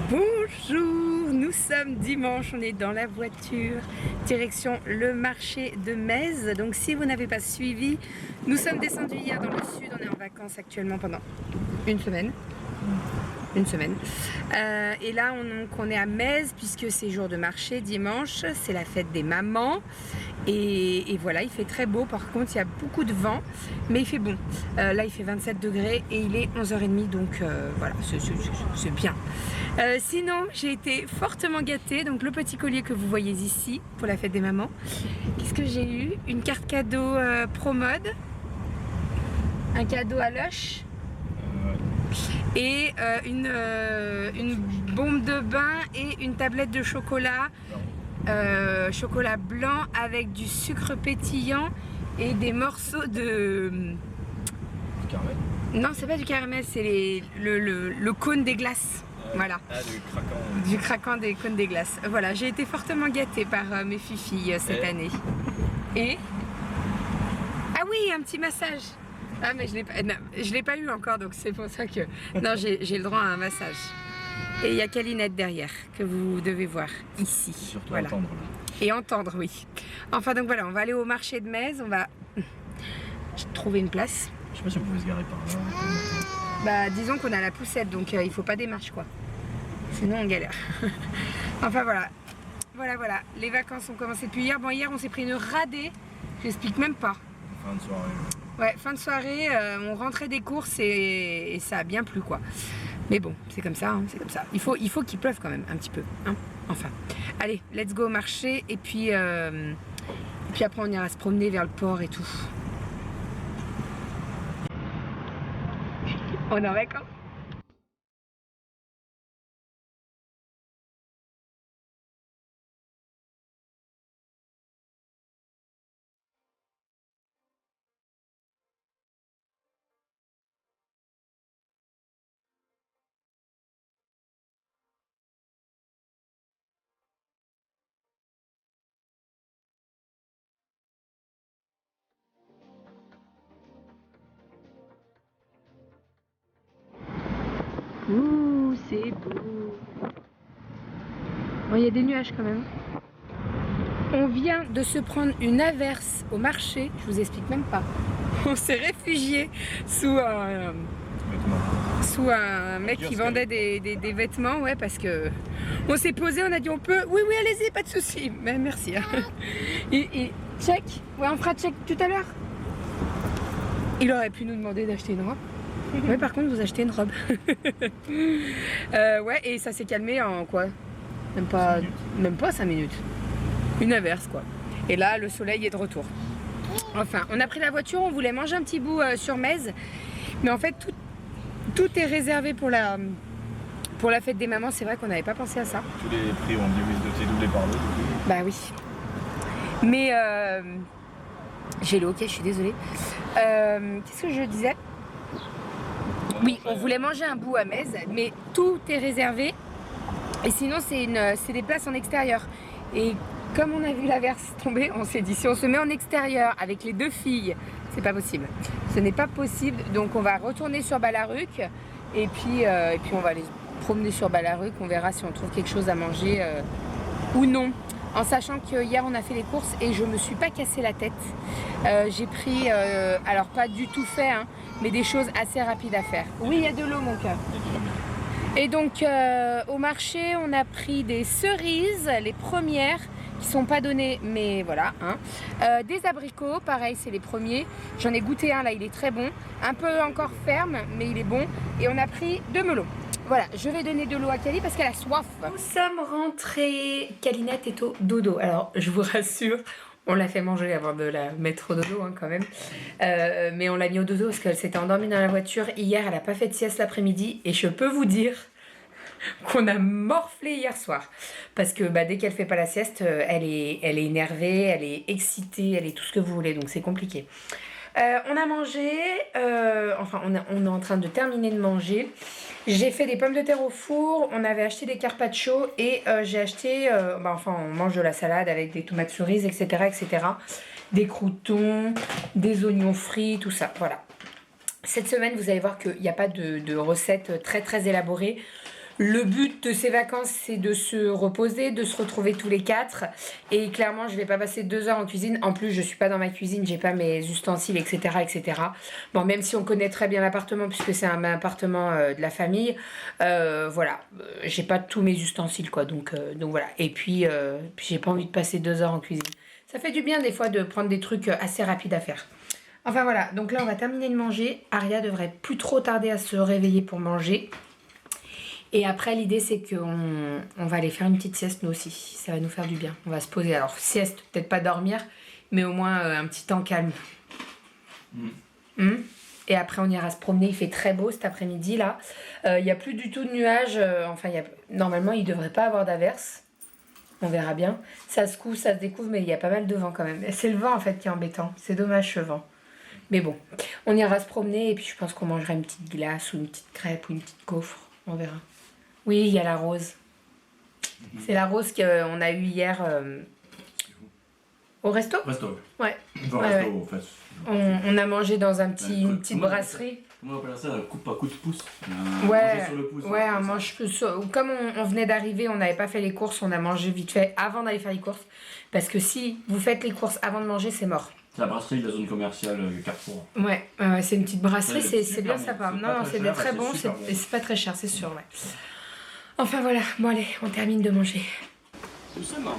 Bonjour, nous sommes dimanche, on est dans la voiture, direction le marché de Metz. Donc si vous n'avez pas suivi, nous sommes descendus hier dans le sud, on est en vacances actuellement pendant une semaine. Et là on est à Metz puisque c'est jour de marché dimanche, c'est la fête des mamans. Et voilà, il fait très beau, par contre il y a beaucoup de vent, mais il fait bon. Là il fait 27 degrés et il est 11h30, donc voilà, c'est bien. Sinon j'ai été fortement gâtée, donc le petit collier que vous voyez ici pour la fête des mamans. Qu'est-ce que j'ai eu? Une carte cadeau ProMode, un cadeau à Lush et une bombe de bain et une tablette de chocolat. Chocolat blanc avec du sucre pétillant et des morceaux de... Du caramel? Non, c'est pas du caramel, c'est le cône des glaces. Voilà. Ah, du craquant. Du craquant des cônes des glaces. Voilà, j'ai été fortement gâtée par mes filles cette année. Et... Ah oui, un petit massage. Ah mais je l'ai pas eu encore, donc c'est pour ça que... Non, j'ai le droit à un massage. Et il y a Calinette derrière, que vous devez voir ici. Surtout voilà. Entendre. Là. Et entendre, oui. Enfin, donc voilà, on va aller au marché de Metz, on va trouver une place. Je sais pas si on pouvait se garer par là. Bah, disons qu'on a la poussette, donc il faut pas des marches, quoi. Sinon, on galère. Enfin, voilà. Voilà. Les vacances ont commencé depuis hier. Bon, hier, on s'est pris une radée. J'explique même pas. Fin de soirée. Ouais, fin de soirée, on rentrait des courses et ça a bien plu, quoi. Mais bon, c'est comme ça, hein, c'est comme ça. Il faut qu'il pleuve quand même, un petit peu. Hein, enfin, allez, let's go au marché. Et puis après, on ira se promener vers le port et tout. On est en vacances. Ouh, c'est beau. Bon, il y a des nuages quand même. On vient de se prendre une averse au marché, je vous explique même pas. On s'est réfugié sous un mec qui vendait des vêtements, ouais, parce que on s'est posé, on a dit on peut, oui allez-y, pas de souci, mais merci. Et check, ouais, on fera check tout à l'heure. Il aurait pu nous demander d'acheter une robe. Ouais, par contre, vous achetez une robe. Ouais, et ça s'est calmé en quoi? Même pas 5 minutes. Une averse, quoi. Et là, le soleil est de retour. Enfin, on a pris la voiture, on voulait manger un petit bout sur Metz. Mais en fait, tout est réservé pour la fête des mamans. C'est vrai qu'on n'avait pas pensé à ça. Tous les prix ont été doublés par deux. Bah oui. Mais j'ai le hockey, je suis désolée. Qu'est-ce que je disais? Oui, on voulait manger un bout à Metz, mais tout est réservé. Et sinon, c'est des places en extérieur. Et comme on a vu l'averse tomber, on s'est dit, si on se met en extérieur avec les deux filles, c'est pas possible. Ce n'est pas possible, donc on va retourner sur Balaruc. Et puis on va aller se promener sur Balaruc. On verra si on trouve quelque chose à manger ou non. En sachant que hier on a fait les courses et je me suis pas cassé la tête. J'ai pris, alors pas du tout fait, hein, mais des choses assez rapides à faire. Oui, il y a de l'eau, mon cœur. Et donc au marché, on a pris des cerises, les premières, qui sont pas données, mais voilà. Hein. Des abricots, pareil, c'est les premiers. J'en ai goûté un là, il est très bon. Un peu encore ferme, mais il est bon. Et on a pris 2 melons. Voilà, je vais donner de l'eau à Cali parce qu'elle a soif. Nous sommes rentrés. Calinette est au dodo. Alors, je vous rassure, on l'a fait manger avant de la mettre au dodo, hein, quand même. Mais on l'a mis au dodo parce qu'elle s'était endormie dans la voiture. Hier, elle n'a pas fait de sieste l'après-midi. Et je peux vous dire qu'on a morflé hier soir. Parce que bah, dès qu'elle fait pas la sieste, elle est énervée, elle est excitée, elle est tout ce que vous voulez. Donc, c'est compliqué. On a mangé, enfin on est en train de terminer de manger. J'ai fait des pommes de terre au four, on avait acheté des carpaccio et j'ai acheté, enfin on mange de la salade avec des tomates cerises, etc. Des croûtons, des oignons frits, tout ça, voilà. Cette semaine, vous allez voir qu'il n'y a pas de recette très élaborée. Le but de ces vacances, c'est de se reposer, de se retrouver tous les quatre. Et clairement, je vais pas passer 2 heures en cuisine. En plus, je suis pas dans ma cuisine, j'ai pas mes ustensiles, etc., etc. Bon, même si on connaît très bien l'appartement, puisque c'est un appartement de la famille, voilà, j'ai pas tous mes ustensiles, quoi. Donc voilà. Et puis j'ai pas envie de passer 2 heures en cuisine. Ça fait du bien des fois de prendre des trucs assez rapides à faire. Enfin voilà, donc là on va terminer de manger. Aria devrait plus trop tarder à se réveiller pour manger. Et après l'idée c'est qu'on va aller faire une petite sieste nous aussi. Ça va nous faire du bien. On va se poser. Alors sieste, peut-être pas dormir, mais au moins un petit temps calme. Et après on ira se promener. Il fait très beau cet après-midi là. Il n'y a plus du tout de nuages. Enfin normalement il ne devrait pas avoir d'averse. On verra bien. Ça se couvre, ça se découvre, mais il y a pas mal de vent quand même. C'est le vent en fait qui est embêtant. C'est dommage ce vent. Mais bon, on ira se promener et puis je pense qu'on mangera une petite glace ou une petite crêpe ou une petite gaufre. On verra. Oui, il y a la rose. C'est la rose qu'on a eue hier au resto. Resto. Ouais. Enfin, Ouais, resto, ouais. en fait. On a mangé dans une Ouais, petite comment- brasserie. Comment on appelle ça? Un coup de pouce. Ouais, Manger sur le pouce, ouais, un c'est ça. mange. Comme on venait d'arriver, on n'avait pas fait les courses, on a mangé vite fait avant d'aller faire les courses. Parce que si vous faites les courses avant de manger, c'est mort. C'est la brasserie de la zone commerciale Carrefour. Ouais, c'est une petite brasserie, Ouais, c'est bien super sympa. bon. C'est Non, pas non, très c'est cher, très c'est bon, super bon. et c'est pas très cher, c'est sûr, ouais. Enfin voilà, bon allez, on termine de manger. C'est marrant.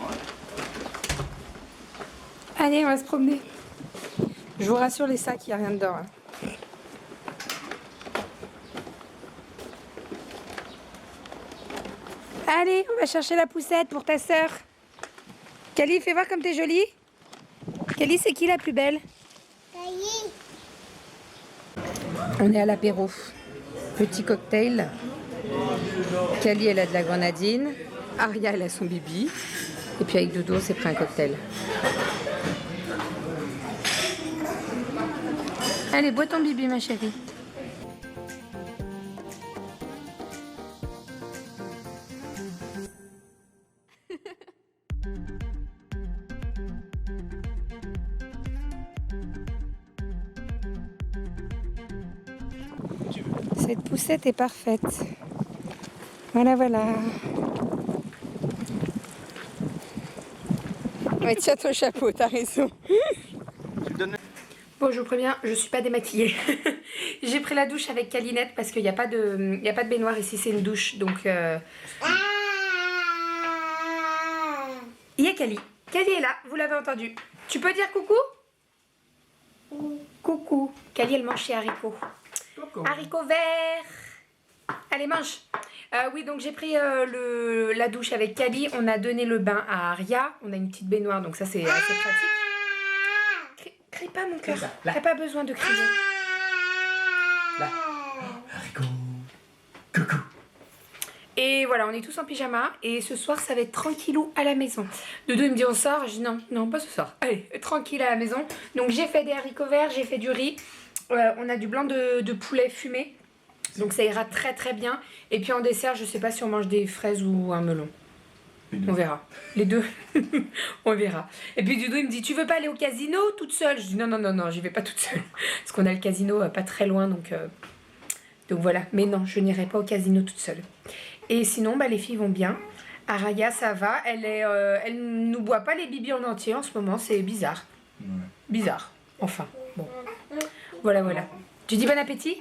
Allez, on va se promener. Je vous rassure les sacs, il n'y a rien dedans. Hein. Allez, on va chercher la poussette pour ta sœur. Cali, fais voir comme t'es jolie. Cali, c'est qui la plus belle? On est à l'apéro. Petit cocktail. Cali, elle a de la grenadine. Aria, elle a son bibi. Et puis avec Dodo, on s'est pris un cocktail. Allez, bois ton bibi, ma chérie. Cette poussette est parfaite. Voilà, voilà. Ouais, tiens ton chapeau, t'as raison. Bon, je vous préviens, je suis pas démaquillée. J'ai pris la douche avec Calinette parce qu'il n'y a pas de baignoire ici, c'est une douche. Donc, il y a Cali. Cali est là, vous l'avez entendu. Tu peux dire coucou? Coucou. Cali, elle mange chez Haricot. Haricots verts. Allez, mange. Oui, donc j'ai pris la douche avec Cali. On a donné le bain à Aria. On a une petite baignoire, donc ça c'est assez pratique. Crie pas, mon cœur. T'as pas besoin de crier. Là. Haricot. Coucou. Et voilà, on est tous en pyjama. Et ce soir, ça va être tranquillou à la maison. Doudou, il me dit on sort. Je dis non, non, pas ce soir. Allez, tranquille à la maison. Donc j'ai fait des haricots verts, j'ai fait du riz. On a du blanc de poulet fumé. Donc ça ira très très bien. Et puis en dessert, je sais pas si on mange des fraises ou un melon. On verra. Les deux. On verra. Et puis Doudou, il me dit, tu veux pas aller au casino toute seule? Je dis non, non, non, non, j'y vais pas toute seule. Parce qu'on a le casino pas très loin. Donc voilà. Mais non, je n'irai pas au casino toute seule. Et sinon, bah, les filles vont bien. Araya, ça va. Elle nous boit pas les bibis en entier en ce moment. C'est bizarre. Ouais. Bizarre. Enfin, bon. Voilà, voilà. Tu dis bon appétit?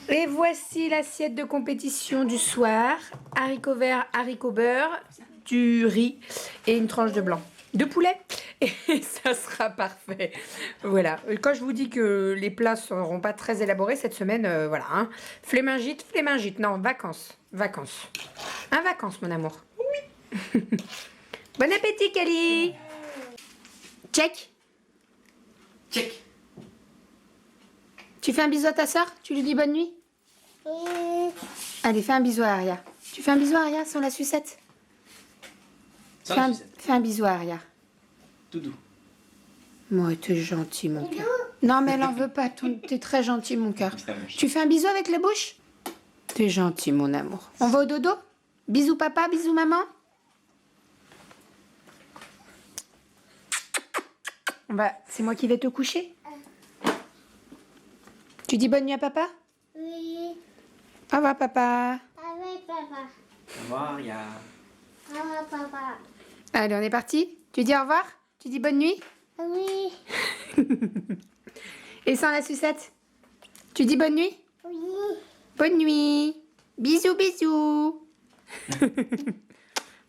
Et voici l'assiette de compétition du soir. Haricots verts, haricots beurre, du riz et une tranche de blanc. De poulet. Et ça sera parfait. Voilà. Quand je vous dis que les plats ne seront pas très élaborés cette semaine, voilà. Hein. Flémingite, flémingite. Non, vacances. Vacances. Un vacances, mon amour. Oui. Bon appétit, Cali. Check. Check. Tu fais un bisou à ta soeur? Tu lui dis bonne nuit? Allez, fais un bisou à Aria. Tu fais un bisou à Aria sans la sucette? Fais un bisou à Aria. Doudou. Moi, t'es gentil, mon cœur. Non, mais elle en veut pas. T'es très gentil, mon cœur. Tu fais un bisou avec la bouche? T'es gentil, mon amour. On va au dodo? Bisous papa, bisous maman. C'est moi qui vais te coucher. Tu dis bonne nuit à papa? Oui. Au revoir, papa. Avec papa. Au revoir, Aria. Avec papa. Allez, on est parti. Tu dis au revoir? Tu dis bonne nuit? Oui. Et sans la sucette? Tu dis bonne nuit? Oui. Bonne nuit. Bisous, bisous.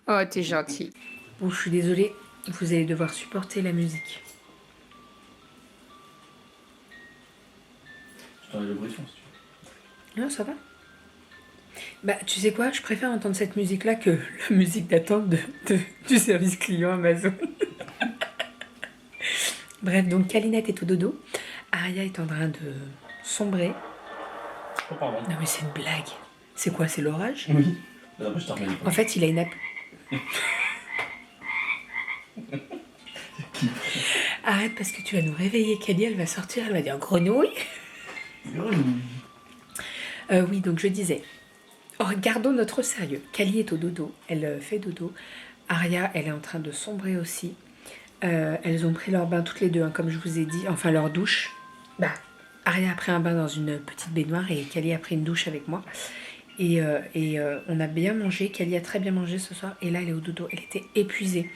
Oh, t'es gentil. Bon, je suis désolée. Vous allez devoir supporter la musique. Je t'enlève le bruit-son si tu veux. Non, ça va. Bah, tu sais quoi? Je préfère entendre cette musique-là que la musique d'attente du service client Amazon. Bref, donc Kalinette est au dodo. Aria est en train de sombrer. Oh, pardon. Non, mais c'est une blague. C'est quoi? C'est l'orage? Oui. Après, je te remets les En fait, il a une app. Arrête parce que tu vas nous réveiller. Kali, elle va sortir, elle va dire grenouille. Oui, donc je disais, gardons notre sérieux. Kali est au dodo, elle fait dodo. Aria, elle est en train de sombrer aussi. Elles ont pris leur bain toutes les deux, hein, comme je vous ai dit, enfin leur douche. Bah, Aria a pris un bain dans une petite baignoire et Kali a pris une douche avec moi. Et on a bien mangé, Kali a très bien mangé ce soir. Et là, elle est au dodo, elle était épuisée.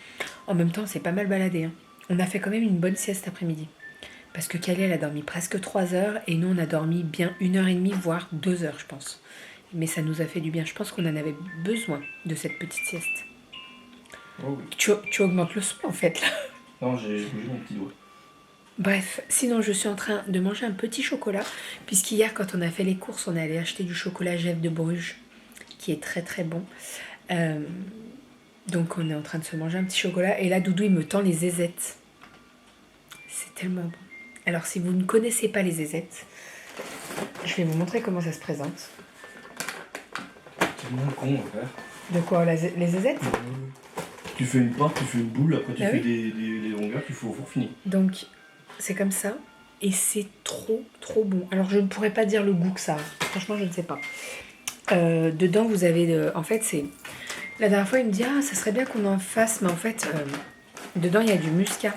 En même temps, c'est pas mal baladé. Hein. On a fait quand même une bonne sieste après-midi. Parce que Kali, elle a dormi presque 3 heures et nous, on a dormi bien 1h30, voire 2 heures, je pense. Mais ça nous a fait du bien. Je pense qu'on en avait besoin de cette petite sieste. Oh oui. Tu augmentes le son, en fait, là. Non, j'ai bougé mon petit doigt. Bref, sinon, je suis en train de manger un petit chocolat. Puisqu'hier, quand on a fait les courses, on est allé acheter du chocolat Gève de Bruges, qui est très très bon. Donc, on est en train de se manger un petit chocolat. Et là, Doudou, il me tend les zézettes. C'est tellement bon. Alors, si vous ne connaissez pas les zézettes, je vais vous montrer comment ça se présente. C'est moins con à faire. De quoi, les zézettes? Tu fais une porte, tu fais une boule, après tu Ah fais oui. des longueurs, tu fais au four fini. Donc, c'est comme ça. Et c'est trop, trop bon. Alors, je ne pourrais pas dire le goût que ça a. Franchement, je ne sais pas. Dedans, vous avez... en fait, c'est... La dernière fois, il me dit, ah, ça serait bien qu'on en fasse. Mais en fait, dedans, il y a du muscat.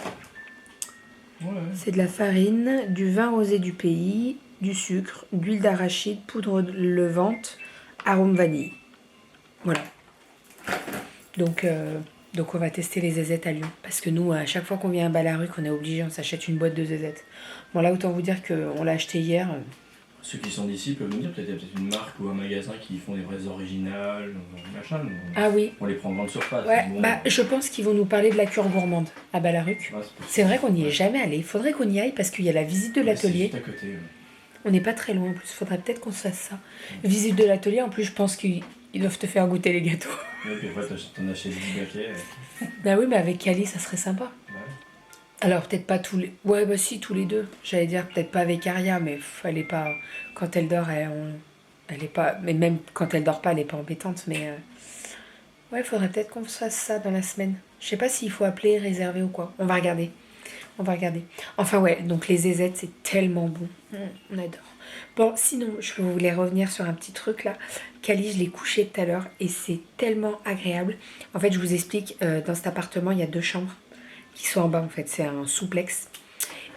Ouais. C'est de la farine, du vin rosé du pays, du sucre, d'huile d'arachide, poudre levante, arôme vanille. Voilà. Donc on va tester les zézettes à Lyon. Parce que nous, à chaque fois qu'on vient à Balaruc, on est obligé, on s'achète une boîte de zézettes. Bon, là, autant vous dire qu'on l'a acheté hier. Ceux qui sont d'ici peuvent nous dire, peut-être il y a peut-être une marque ou un magasin qui font des vraies originales, machin. Ah oui. On les prend dans le surface. Ouais, Bon, bah, je pense qu'ils vont nous parler de la cure gourmande à Balaruc. ouais, possible. C'est vrai qu'on n'y est jamais allé. Il faudrait qu'on y aille parce qu'il y a la visite de Ouais, c'est l'atelier. juste à côté. On n'est pas très loin en plus. Il faudrait peut-être qu'on se fasse ça. Visite de l'atelier, en plus, je pense qu'ils doivent te faire goûter les gâteaux. Et puis après, t'en achètes 10 paquets. Bah oui, mais avec Kali, ça serait sympa. Ouais. Alors, peut-être pas tous les... Ouais, bah si, tous les deux. J'allais dire peut-être pas avec Aria, mais elle est pas... Quand elle dort, elle est pas... Mais même quand elle dort pas, elle est pas embêtante, mais... Ouais, il faudrait peut-être qu'on se fasse ça dans la semaine. Je sais pas s'il faut appeler, réserver ou quoi. On va regarder. On va regarder. Enfin, ouais, donc les zézettes, c'est tellement bon. On adore. Bon, sinon, je voulais revenir sur un petit truc, là. Kali, je l'ai couché tout à l'heure, et c'est tellement agréable. En fait, je vous explique, dans cet appartement, il y a 2 chambres qui sont en bas, en fait. C'est un souplex.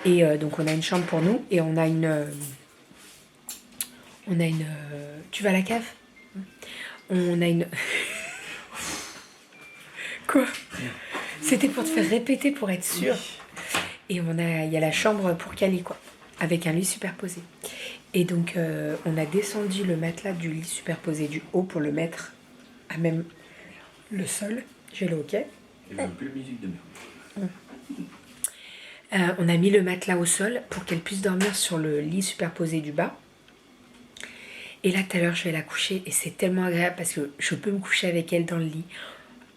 Et donc, on a une chambre pour nous, et on a une... tu vas à la cave? On a une... Quoi? C'était pour te faire répéter, pour être sûr. Et il y a la chambre pour Kali, quoi. Avec un lit superposé. Et donc, on a descendu le matelas du lit superposé du haut pour le mettre à même le sol. J'ai le OK. Et je veux plus de musique de merde. On a mis le matelas au sol pour qu'elle puisse dormir sur le lit superposé du bas. Et là, tout à l'heure, je vais la coucher et c'est tellement agréable parce que je peux me coucher avec elle dans le lit.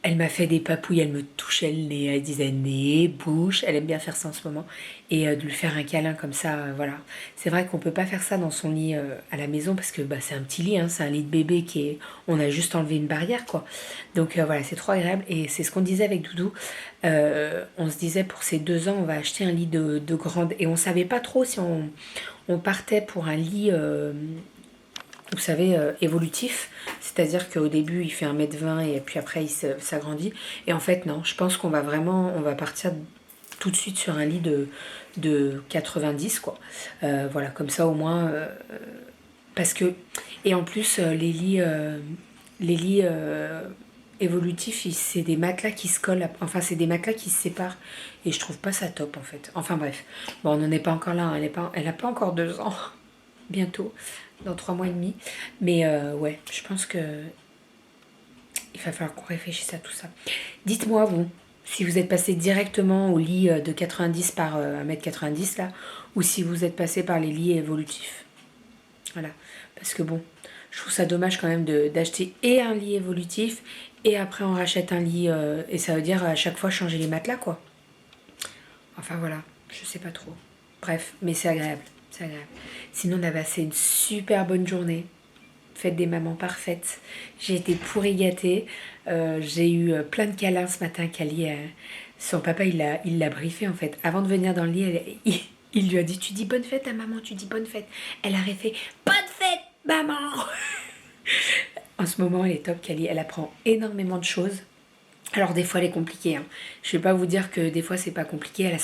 Elle m'a fait des papouilles, elle me touchait le nez, elle disait nez, bouche, elle aime bien faire ça en ce moment. Et de lui faire un câlin comme ça, voilà. C'est vrai qu'on peut pas faire ça dans son lit à la maison parce que bah, c'est un petit lit, hein, c'est un lit de bébé on a juste enlevé une barrière, quoi. Donc voilà, c'est trop agréable et c'est ce qu'on disait avec Doudou. On se disait pour ces 2 ans, on va acheter un lit de grande et on savait pas trop si on partait pour un lit... vous savez, évolutif, c'est-à-dire qu'au début il fait 1m20 et puis après il s'agrandit, et en fait non, je pense qu'on va partir tout de suite sur un lit de 90, quoi. Voilà, comme ça au moins Parce que, et en plus, les lits évolutifs, c'est des matelas qui se collent, enfin, c'est des matelas qui se séparent. Et je trouve pas ça top, en fait. Enfin, bref. Bon, on n'en est pas encore là, hein. Elle a pas encore 2 ans. Bientôt, dans 3 mois et demi. Mais ouais, je pense que il va falloir qu'on réfléchisse à tout ça. Dites-moi, vous, si vous êtes passé directement au lit de 90 par 1m90, là, ou si vous êtes passé par les lits évolutifs. Voilà. Parce que bon, je trouve ça dommage quand même d'acheter et un lit évolutif, et après on rachète un lit, et ça veut dire à chaque fois changer les matelas, quoi. Enfin voilà, je sais pas trop. Bref, mais c'est agréable. C'est agréable. Sinon, on a passé une super bonne journée. Fête des mamans parfaite. J'ai été pourri gâtée. J'ai eu plein de câlins ce matin. Cali, son papa, il l'a briefé en fait. Avant de venir dans le lit, il lui a dit: tu dis bonne fête à maman, tu dis bonne fête. Elle a fait bonne fête, maman. En ce moment, elle est top, Cali. Elle apprend énormément de choses. Alors, des fois, elle est compliquée. Hein. Je ne vais pas vous dire que des fois, c'est pas compliqué. Elle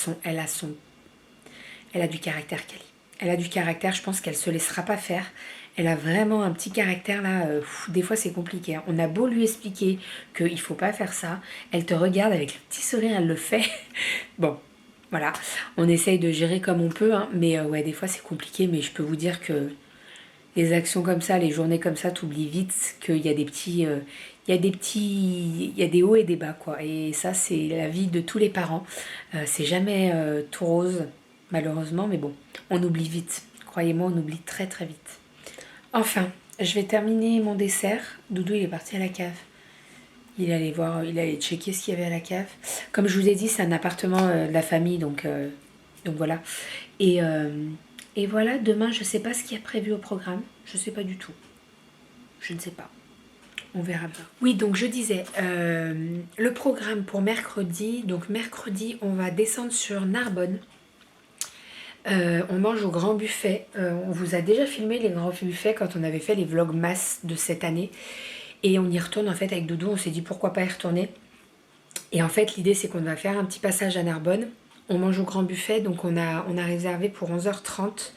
a du caractère, Cali. Elle a du caractère, je pense qu'elle se laissera pas faire. Elle a vraiment un petit caractère là, des fois c'est compliqué. Hein. On a beau lui expliquer qu'il faut pas faire ça, elle te regarde avec un petit sourire, elle le fait. Bon, voilà, on essaye de gérer comme on peut, hein, mais ouais, des fois c'est compliqué, mais je peux vous dire que les actions comme ça, les journées comme ça, t'oublies vite qu'il y a des petits... il y a des hauts et des bas, quoi. Et ça, c'est la vie de tous les parents. C'est jamais tout rose, malheureusement, mais bon, on oublie vite. Croyez-moi, on oublie très très vite. Enfin, je vais terminer mon dessert. Doudou, il est parti à la cave. Il allait checker ce qu'il y avait à la cave. Comme je vous ai dit, c'est un appartement de la famille, donc voilà. Et voilà, demain, je ne sais pas ce qu'il y a prévu au programme. Je ne sais pas du tout. Je ne sais pas. On verra bien. Oui, donc je disais, le programme pour mercredi. Donc mercredi, on va descendre sur Narbonne. On mange au grand buffet. On vous a déjà filmé les grands buffets quand on avait fait les vlogs masse de cette année. Et on y retourne en fait avec Doudou. On s'est dit pourquoi pas y retourner. Et en fait, l'idée c'est qu'on va faire un petit passage à Narbonne. On mange au grand buffet, donc on a réservé pour 11h30.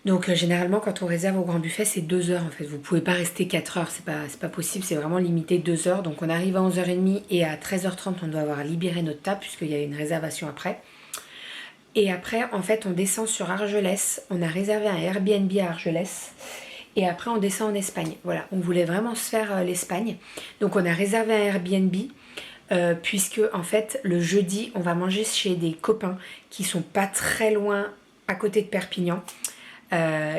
Donc généralement quand on réserve au grand buffet c'est 2 heures en fait, vous pouvez pas rester 4 heures, c'est pas possible, c'est vraiment limité 2 heures. Donc on arrive à 11h30 et à 13h30 on doit avoir libéré notre table puisqu'il y a une réservation après. Et après en fait on descend sur Argelès, on a réservé un Airbnb à Argelès et après on descend en Espagne. Voilà, on voulait vraiment se faire l'Espagne. Donc on a réservé un Airbnb puisque en fait le jeudi on va manger chez des copains qui sont pas très loin à côté de Perpignan.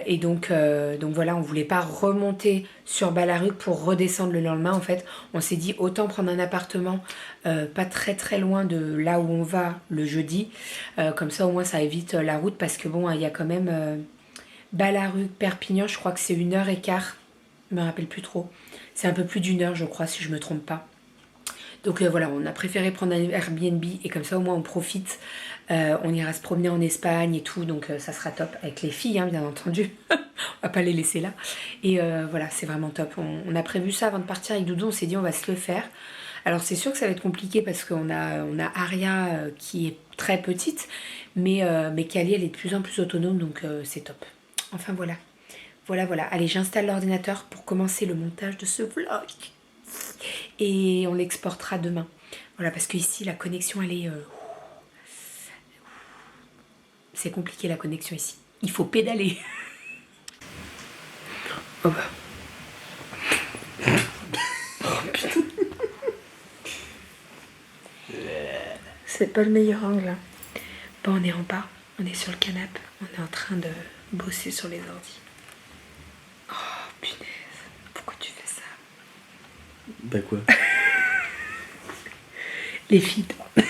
Et donc voilà, on voulait pas remonter sur Ballaruc pour redescendre le lendemain. En fait, on s'est dit autant prendre un appartement pas très très loin de là où on va le jeudi. Comme ça, au moins, ça évite la route parce que bon, il y a quand même Ballaruc, Perpignan. Je crois que c'est 1h15. Je me rappelle plus trop. C'est un peu plus d'1 heure, je crois, si je me trompe pas. Donc voilà, on a préféré prendre un Airbnb et comme ça, au moins, on profite. On ira se promener en Espagne et tout, donc ça sera top avec les filles, hein, bien entendu. On va pas les laisser là. Et voilà, c'est vraiment top. On a prévu ça avant de partir avec Doudou, on s'est dit on va se le faire. Alors c'est sûr que ça va être compliqué parce qu'on a Aria qui est très petite, mais Kali elle est de plus en plus autonome, donc c'est top. Enfin voilà. Voilà. Allez, j'installe l'ordinateur pour commencer le montage de ce vlog. Et on l'exportera demain. Voilà, parce que ici la connexion elle est... C'est compliqué la connexion ici. Il faut pédaler. Oh bah. Oh putain. C'est pas le meilleur angle. Hein. Bon, on est en bas. On est sur le canapé. On est en train de bosser sur les ordis. Oh punaise. Pourquoi tu fais ça? Bah quoi? Les filles dorment.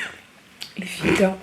Les filles dorment.